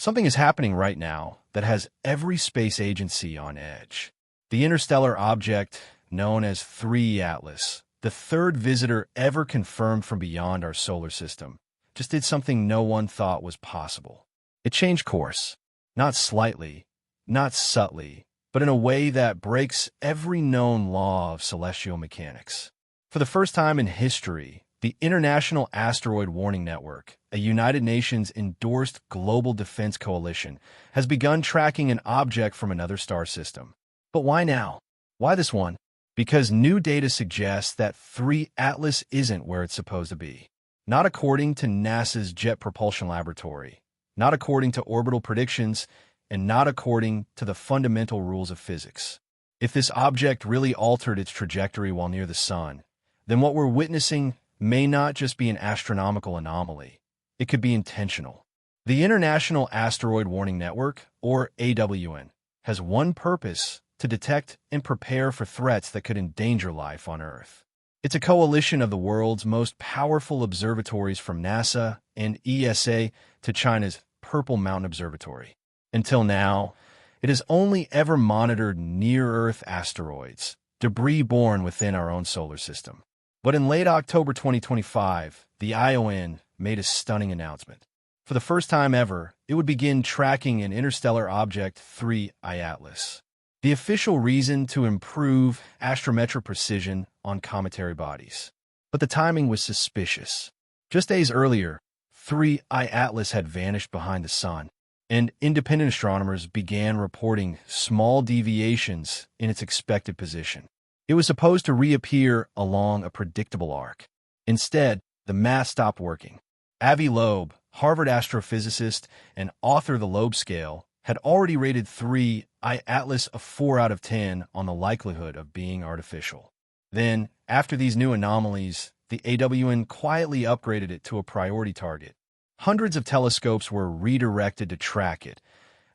Something is happening right now that has every space agency on edge. The interstellar object known as 3IATLAS, the third visitor ever confirmed from beyond our solar system, just did something no one thought was possible. It changed course, not slightly, not subtly, but in a way that breaks every known law of celestial mechanics. For the first time in history, the International Asteroid Warning Network, a United Nations-endorsed global defense coalition, has begun tracking an object from another star system. But why now? Why this one? Because new data suggests that 3IATLAS isn't where it's supposed to be. Not according to NASA's Jet Propulsion Laboratory, not according to orbital predictions, and not according to the fundamental rules of physics. If this object really altered its trajectory while near the Sun, then what we're witnessing may not just be an astronomical anomaly. It could be intentional. The International Asteroid Warning Network, or AWN, has one purpose: to detect and prepare for threats that could endanger life on Earth. It's a coalition of the world's most powerful observatories, from NASA and ESA to China's Purple Mountain Observatory. Until now, it has only ever monitored near-Earth asteroids, debris born within our own solar system. But in late October 2025, the ION made a stunning announcement. For the first time ever, it would begin tracking an interstellar object, 3IATLAS. The official reason: to improve astrometric precision on cometary bodies. But the timing was suspicious. Just days earlier, 3IATLAS had vanished behind the Sun, and independent astronomers began reporting small deviations in its expected position. It was supposed to reappear along a predictable arc. Instead, the math stopped working. Avi Loeb, Harvard astrophysicist and author of the Loeb scale, had already rated 3IATLAS a 4 out of 10 on the likelihood of being artificial. Then, after these new anomalies, the AWN quietly upgraded it to a priority target. Hundreds of telescopes were redirected to track it,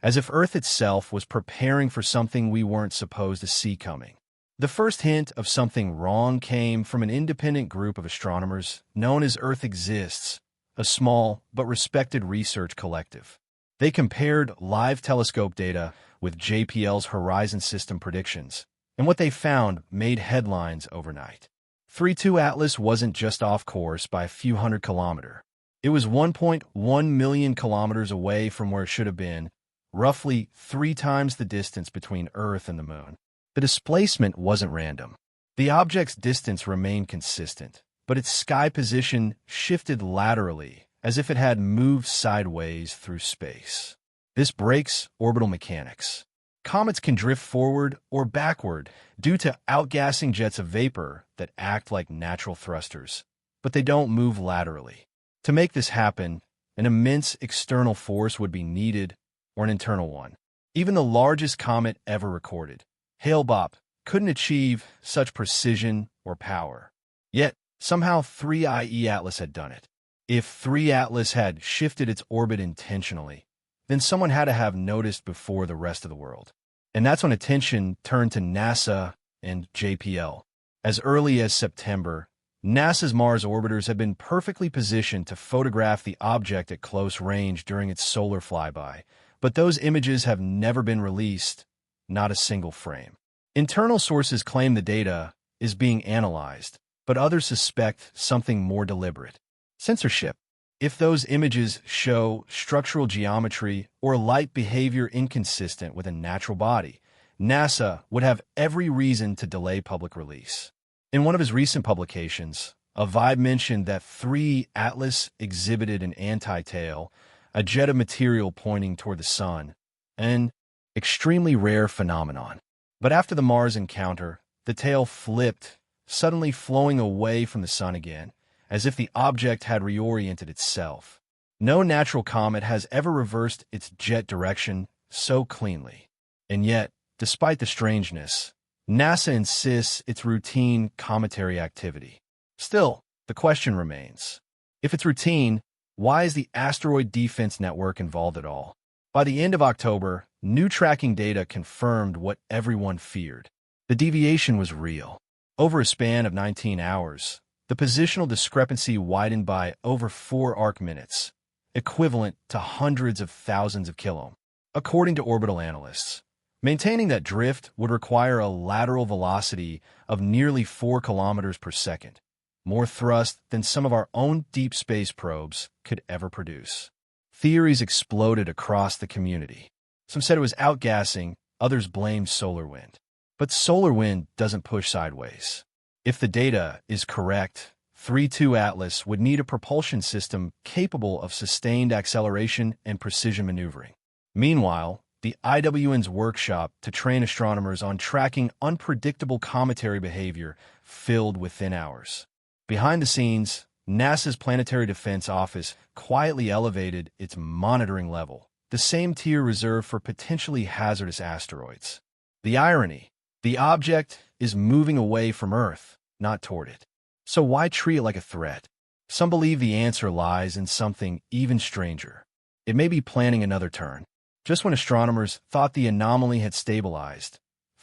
as if Earth itself was preparing for something we weren't supposed to see coming. The first hint of something wrong came from an independent group of astronomers known as Earth Exists, a small but respected research collective. They compared live telescope data with JPL's Horizon System predictions, and what they found made headlines overnight. 3IATLAS wasn't just off course by a few hundred kilometers. It was 1.1 million kilometers away from where it should have been, roughly 3 times the distance between Earth and the Moon. The displacement wasn't random. The object's distance remained consistent, but its sky position shifted laterally, as if it had moved sideways through space. This breaks orbital mechanics. Comets can drift forward or backward due to outgassing jets of vapor that act like natural thrusters, but they don't move laterally. To make this happen, an immense external force would be needed, or an internal one. Even the largest comet ever recorded, Hale-Bopp, couldn't achieve such precision or power. Yet, somehow 3IATLAS had done it. If 3IATLAS had shifted its orbit intentionally, then someone had to have noticed before the rest of the world. And that's when attention turned to NASA and JPL. As early as September, NASA's Mars orbiters had been perfectly positioned to photograph the object at close range during its solar flyby, but those images have never been released, not a single frame. Internal sources claim the data is being analyzed, but others suspect something more deliberate: censorship. If those images show structural geometry or light behavior inconsistent with a natural body, NASA would have every reason to delay public release. In one of his recent publications, Webb mentioned that 3IATLAS exhibited an anti-tail, a jet of material pointing toward the Sun, an extremely rare phenomenon. But after the Mars encounter, the tail flipped, suddenly flowing away from the Sun again, as if the object had reoriented itself. No natural comet has ever reversed its jet direction so cleanly. And yet, despite the strangeness, NASA insists it's routine cometary activity. Still, the question remains: if it's routine, why is the Asteroid Defense Network involved at all? By the end of October, new tracking data confirmed what everyone feared. The deviation was real. Over a span of 19 hours, the positional discrepancy widened by over 4 arc minutes, equivalent to hundreds of thousands of kilometers, according to orbital analysts. Maintaining that drift would require a lateral velocity of nearly 4 kilometers per second, more thrust than some of our own deep space probes could ever produce. Theories exploded across the community. Some said it was outgassing, others blamed solar wind. But solar wind doesn't push sideways. If the data is correct, 3IATLAS would need a propulsion system capable of sustained acceleration and precision maneuvering. Meanwhile, the IWN's workshop to train astronomers on tracking unpredictable cometary behavior filled within hours. Behind the scenes, NASA's Planetary Defense Office quietly elevated its monitoring level, the same tier reserved for potentially hazardous asteroids. The irony: the object is moving away from Earth, not toward it. So why treat it like a threat? Some believe the answer lies in something even stranger. It may be planning another turn. Just when astronomers thought the anomaly had stabilized,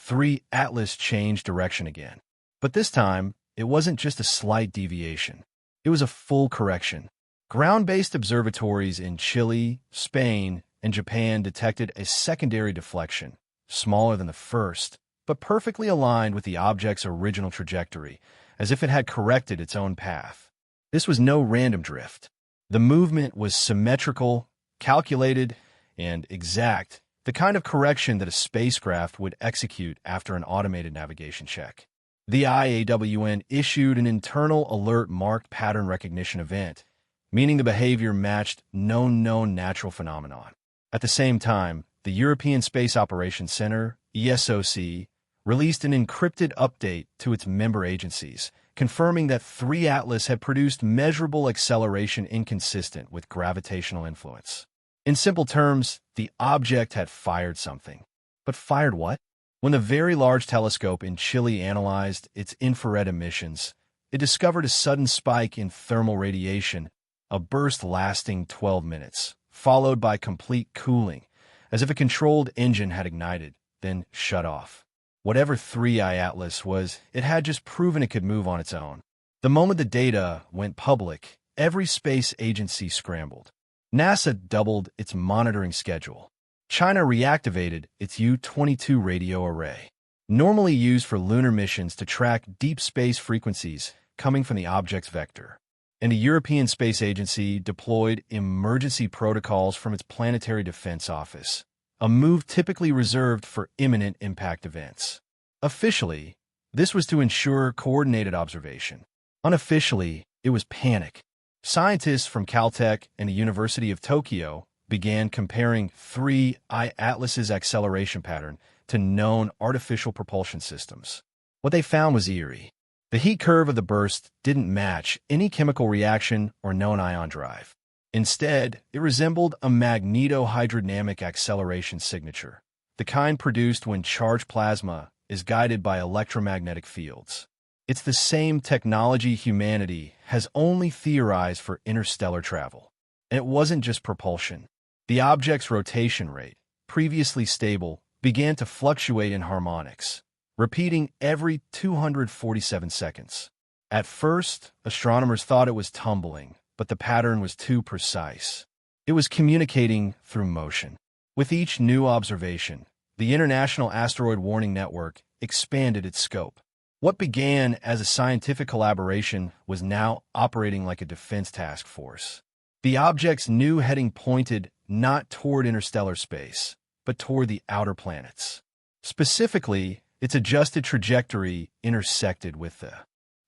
3IATLAS changed direction again. But this time, it wasn't just a slight deviation. It was a full correction. Ground-based observatories in Chile, Spain, and Japan detected a secondary deflection, smaller than the first, but perfectly aligned with the object's original trajectory, as if it had corrected its own path. This was no random drift. The movement was symmetrical, calculated, and exact, the kind of correction that a spacecraft would execute after an automated navigation check. The IAWN issued an internal alert marked pattern recognition event, meaning the behavior matched known natural phenomenon. At the same time, the European Space Operations Center, ESOC, released an encrypted update to its member agencies, confirming that 3IATLAS had produced measurable acceleration inconsistent with gravitational influence. In simple terms, the object had fired something. But fired what? When the Very Large Telescope in Chile analyzed its infrared emissions, it discovered a sudden spike in thermal radiation, a burst lasting 12 minutes, followed by complete cooling, as if a controlled engine had ignited, then shut off. Whatever 3IATLAS was, it had just proven it could move on its own. The moment the data went public, every space agency scrambled. NASA doubled its monitoring schedule. China reactivated its U-22 radio array, normally used for lunar missions to track deep space frequencies coming from the object's vector. And the European Space Agency deployed emergency protocols from its Planetary Defense Office, a move typically reserved for imminent impact events. Officially, this was to ensure coordinated observation. Unofficially, it was panic. Scientists from Caltech and the University of Tokyo began comparing 3IATLAS's acceleration pattern to known artificial propulsion systems. What they found was eerie. The heat curve of the burst didn't match any chemical reaction or known ion drive. Instead, it resembled a magnetohydrodynamic acceleration signature, the kind produced when charged plasma is guided by electromagnetic fields. It's the same technology humanity has only theorized for interstellar travel. And it wasn't just propulsion. The object's rotation rate, previously stable, began to fluctuate in harmonics, repeating every 247 seconds. At first, astronomers thought it was tumbling, but the pattern was too precise. It was communicating through motion. With each new observation, the International Asteroid Warning Network expanded its scope. What began as a scientific collaboration was now operating like a defense task force. The object's new heading pointed not toward interstellar space, but toward the outer planets. Specifically, its adjusted trajectory intersected with the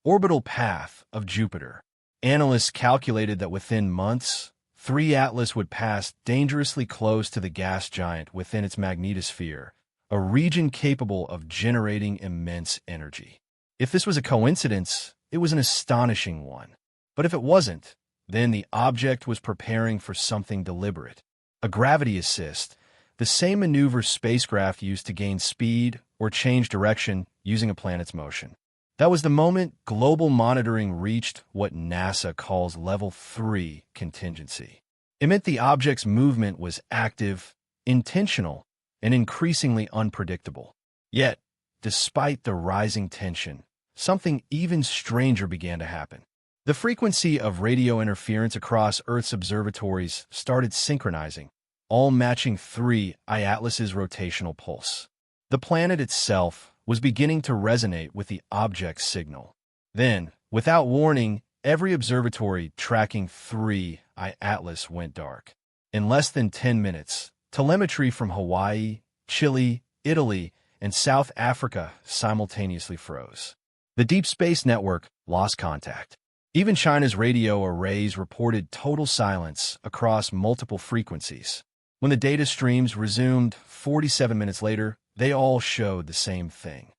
orbital path of Jupiter. Analysts calculated that within months, 3IATLAS would pass dangerously close to the gas giant within its magnetosphere, a region capable of generating immense energy. If this was a coincidence, it was an astonishing one. But if it wasn't, then the object was preparing for something deliberate. A gravity assist, the same maneuver spacecraft used to gain speed or change direction using a planet's motion. That was the moment global monitoring reached what NASA calls Level 3 contingency. It meant the object's movement was active, intentional, and increasingly unpredictable. Yet, despite the rising tension, something even stranger began to happen. The frequency of radio interference across Earth's observatories started synchronizing, all matching 3IATLAS's rotational pulse. The planet itself was beginning to resonate with the object's signal. Then, without warning, every observatory tracking 3IATLAS went dark. In less than 10 minutes, telemetry from Hawaii, Chile, Italy, and South Africa simultaneously froze. The Deep Space Network lost contact. Even China's radio arrays reported total silence across multiple frequencies. When the data streams resumed 47 minutes later, they all showed the same thing.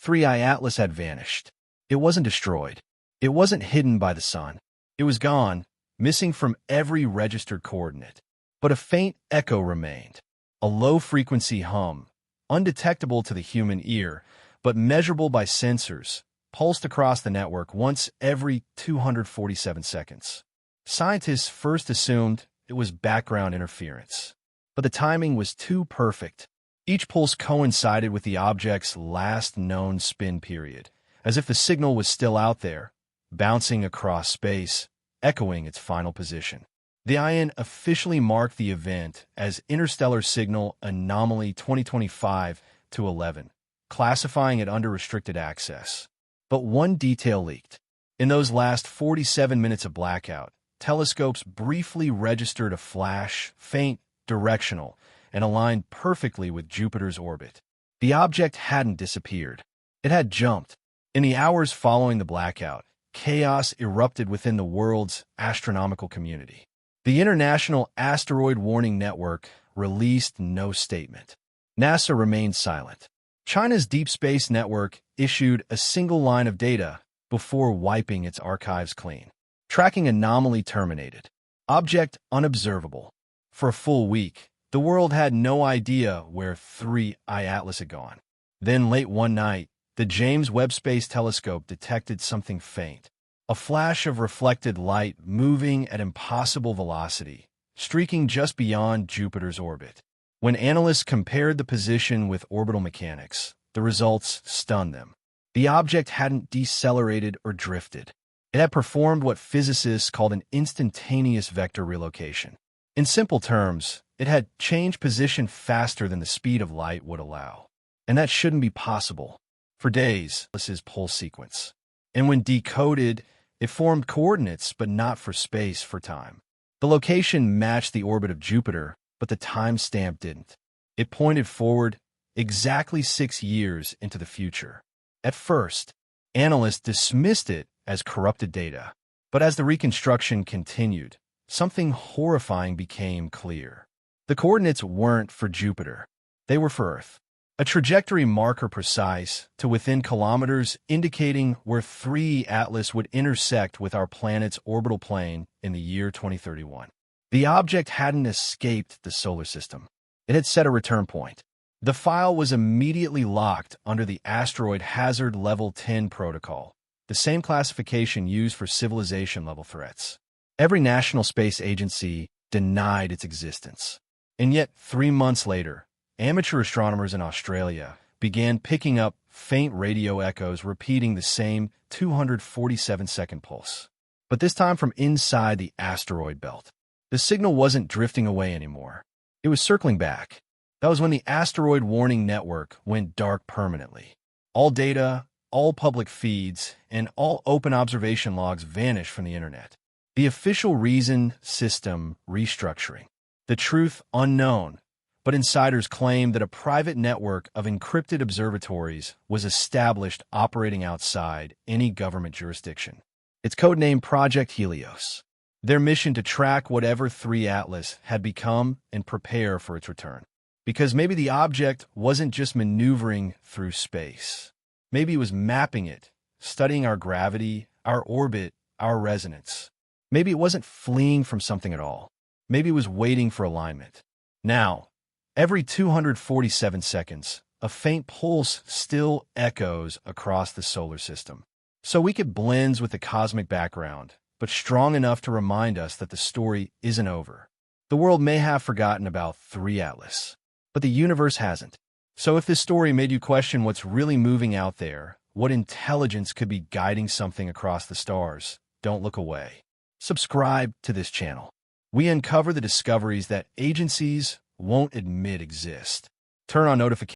3IATLAS had vanished. It wasn't destroyed. It wasn't hidden by the sun. It was gone, missing from every registered coordinate. But a faint echo remained, a low-frequency hum, undetectable to the human ear, but measurable by sensors, pulsed across the network once every 247 seconds. Scientists first assumed it was background interference, but the timing was too perfect. Each pulse coincided with the object's last known spin period, as if the signal was still out there, bouncing across space, echoing its final position. The IN officially marked the event as Interstellar Signal Anomaly 2025-11, classifying it under restricted access. But one detail leaked. In those last 47 minutes of blackout, telescopes briefly registered a flash, faint, directional, and aligned perfectly with Jupiter's orbit. The object hadn't disappeared. It had jumped. In the hours following the blackout, chaos erupted within the world's astronomical community. The International Asteroid Warning Network released no statement. NASA remained silent. China's Deep Space Network issued a single line of data before wiping its archives clean. Tracking anomaly terminated. Object unobservable. For a full week, the world had no idea where 3IATLAS had gone. Then late one night, the James Webb Space Telescope detected something faint. A flash of reflected light moving at impossible velocity, streaking just beyond Jupiter's orbit. When analysts compared the position with orbital mechanics, the results stunned them. The object hadn't decelerated or drifted. It had performed what physicists called an instantaneous vector relocation. In simple terms, it had changed position faster than the speed of light would allow. And that shouldn't be possible. For days, this is pulse sequence. And when decoded, it formed coordinates, but not for space, for time. The location matched the orbit of Jupiter, but the timestamp didn't. It pointed forward exactly 6 years into the future. At first, analysts dismissed it as corrupted data. But as the reconstruction continued, something horrifying became clear. The coordinates weren't for Jupiter. They were for Earth. A trajectory marker precise to within kilometers, indicating where 3IATLAS would intersect with our planet's orbital plane in the year 2031. The object hadn't escaped the solar system. It had set a return point. The file was immediately locked under the Asteroid Hazard Level 10 protocol, the same classification used for civilization-level threats. Every national space agency denied its existence. And yet, 3 months later, amateur astronomers in Australia began picking up faint radio echoes repeating the same 247-second pulse. But this time from inside the asteroid belt. The signal wasn't drifting away anymore. It was circling back. That was when the Asteroid Warning Network went dark permanently. All data, all public feeds, and all open observation logs vanished from the internet. The official reason: system restructuring. The truth unknown, but insiders claimed that a private network of encrypted observatories was established operating outside any government jurisdiction. It's codenamed Project Helios. Their mission to track whatever 3IATLAS had become and prepare for its return. Because maybe the object wasn't just maneuvering through space. Maybe it was mapping it, studying our gravity, our orbit, our resonance. Maybe it wasn't fleeing from something at all. Maybe it was waiting for alignment. Now, every 247 seconds, a faint pulse still echoes across the solar system. So weak it blends with the cosmic background, but strong enough to remind us that the story isn't over. The world may have forgotten about 3IATLAS, but the universe hasn't. So if this story made you question what's really moving out there, what intelligence could be guiding something across the stars, don't look away. Subscribe to this channel. We uncover the discoveries that agencies won't admit exist. Turn on notifications